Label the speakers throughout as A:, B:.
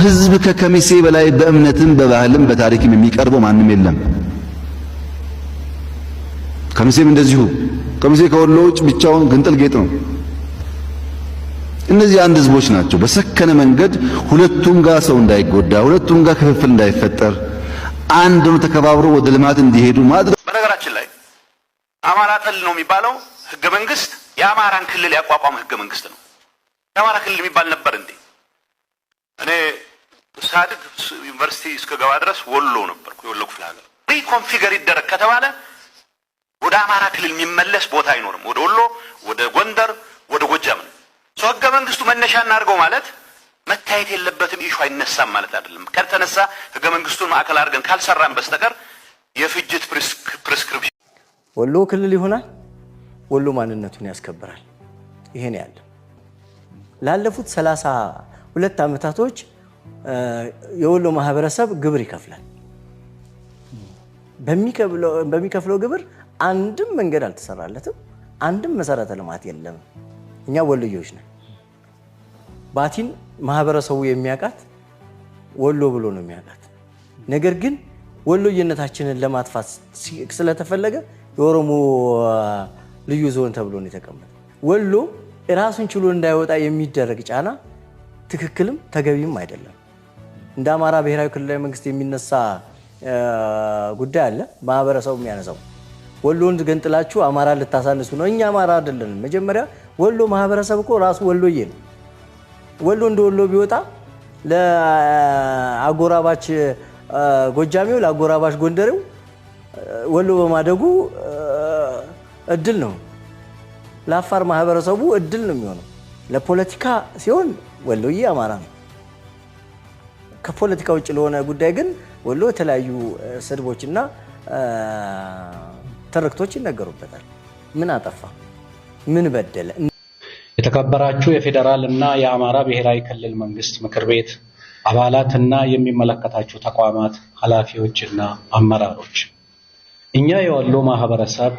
A: ህዝብ ከከሚሴ በላይ በእምነትም በባህልም በታሪክም የሚቀርበው ማንም የለም። ከሚሴም እንደዚሁ። ከሚሴ ከወሎ ውጭ ብቻውን ግንጥል ጌጥ ነው። እነዚህ አንድ ህዝቦች ናቸው። በሰከነ መንገድ ሁለቱም ጋር ሰው እንዳይጎዳ፣ ሁለቱም ጋር ክፍፍል እንዳይፈጠር፣ አንድ ነው ተከባብሮ ወደ ልማት እንዲሄዱ ማድረግ።
B: በነገራችን ላይ አማራ ጠል ነው የሚባለው ህገ መንግስት የአማራን ክልል ያቋቋመ ህገ መንግስት ነው። የአማራ ክልል የሚባል ነበር እንዴ? እኔ ሳድግ ዩኒቨርሲቲ እስከገባ ድረስ ወሎ ነበርኩ። የወሎ ክፍለ ሀገር ሪኮንፊገር ይደረግ ከተባለ ወደ አማራ ክልል የሚመለስ ቦታ አይኖርም። ወደ ወሎ፣ ወደ ጎንደር፣ ወደ ጎጃም ነው። ህገ መንግስቱ መነሻ እናድርገው ማለት መታየት የለበትም ኢሹ አይነሳም ማለት አይደለም። ከተነሳ ህገ መንግስቱን ማዕከል አድርገን ካልሰራን በስተቀር የፍጅት ፕሪስክሪፕሽን
C: ወሎ ክልል ይሆናል። ወሎ ማንነቱን ያስከብራል። ይሄን ያለ ላለፉት 32 ዓመታቶች የወሎ ማህበረሰብ ግብር ይከፍላል። በሚከፍለው ግብር አንድም መንገድ አልተሰራለትም፣ አንድም መሰረተ ልማት የለም። እኛ ወሎዮች ነን። ባቲን ማህበረሰቡ የሚያውቃት ወሎ ብሎ ነው የሚያውቃት። ነገር ግን ወሎየነታችንን ለማጥፋት ስለተፈለገ የኦሮሞ ልዩ ዞን ተብሎ ነው የተቀመጠ። ወሎ ራሱን ችሎ እንዳይወጣ የሚደረግ ጫና ትክክልም ተገቢም አይደለም። እንደ አማራ ብሔራዊ ክልላዊ መንግስት የሚነሳ ጉዳይ አለ። ማህበረሰቡ የሚያነሳው ወሎን ገንጥላችሁ አማራ ልታሳንሱ ነው። እኛ አማራ አይደለንም። መጀመሪያ ወሎ ማህበረሰብ እኮ ራሱ ወሎዬ ነው። ወሎ እንደ ወሎ ቢወጣ ለአጎራባች ጎጃሜው ለአጎራባች ጎንደሬው ወሎ በማደጉ እድል ነው። ለአፋር ማህበረሰቡ እድል ነው የሚሆነው። ለፖለቲካ ሲሆን ወሎዬ አማራ ነው። ከፖለቲካ ውጭ ለሆነ ጉዳይ ግን ወሎ የተለያዩ ስድቦችና ትርክቶች ይነገሩበታል። ምን አጠፋ? ምን በደለ?
D: የተከበራችሁ የፌዴራል እና የአማራ ብሔራዊ ክልል መንግስት ምክር ቤት አባላትና የሚመለከታችሁ ተቋማት ኃላፊዎችና አመራሮች፣ እኛ የወሎ ማህበረሰብ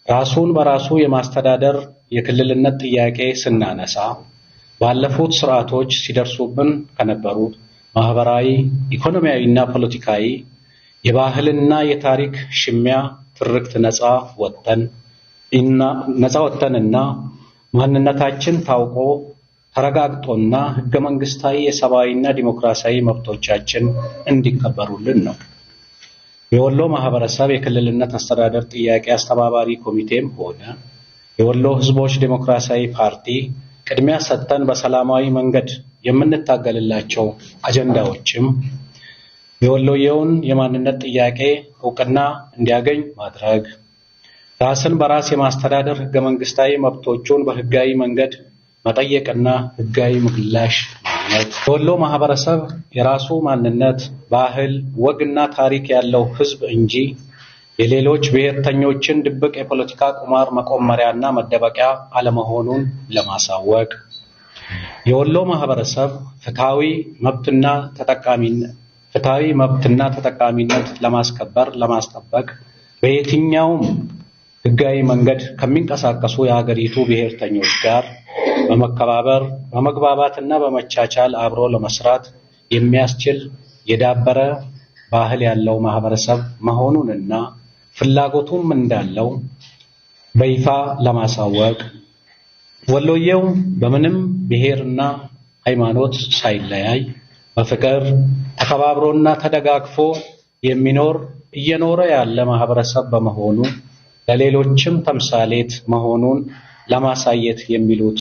D: ራሱን በራሱ የማስተዳደር የክልልነት ጥያቄ ስናነሳ ባለፉት ስርዓቶች ሲደርሱብን ከነበሩት ማህበራዊ፣ ኢኮኖሚያዊና ፖለቲካዊ የባህልና የታሪክ ሽሚያ ትርክት ነፃ ወጥተንና ማንነታችን ታውቆ ተረጋግጦና ህገ መንግስታዊ የሰብአዊና ዲሞክራሲያዊ መብቶቻችን እንዲከበሩልን ነው። የወሎ ማህበረሰብ የክልልነት አስተዳደር ጥያቄ አስተባባሪ ኮሚቴም ሆነ የወሎ ህዝቦች ዴሞክራሲያዊ ፓርቲ ቅድሚያ ሰጥተን በሰላማዊ መንገድ የምንታገልላቸው አጀንዳዎችም የወሎየውን የማንነት ጥያቄ እውቅና እንዲያገኝ ማድረግ፣ ራስን በራስ የማስተዳደር ህገ መንግስታዊ መብቶቹን በህጋዊ መንገድ መጠየቅና ህጋዊ ምላሽ ማግኘት። የወሎ ማህበረሰብ የራሱ ማንነት፣ ባህል፣ ወግና ታሪክ ያለው ህዝብ እንጂ የሌሎች ብሔርተኞችን ድብቅ የፖለቲካ ቁማር መቆመሪያና መደበቂያ አለመሆኑን ለማሳወቅ፣ የወሎ ማህበረሰብ ፍትሃዊ መብትና ተጠቃሚነት ለማስጠበቅ በየትኛውም ህጋዊ መንገድ ከሚንቀሳቀሱ የሀገሪቱ ብሔርተኞች ጋር በመከባበር በመግባባትና በመቻቻል አብሮ ለመስራት የሚያስችል የዳበረ ባህል ያለው ማህበረሰብ መሆኑንና ፍላጎቱም እንዳለው በይፋ ለማሳወቅ፣ ወሎዬው በምንም ብሔርና ሃይማኖት ሳይለያይ በፍቅር ተከባብሮና ተደጋግፎ እየኖረ ያለ ማህበረሰብ በመሆኑ ለሌሎችም ተምሳሌት መሆኑን ለማሳየት የሚሉት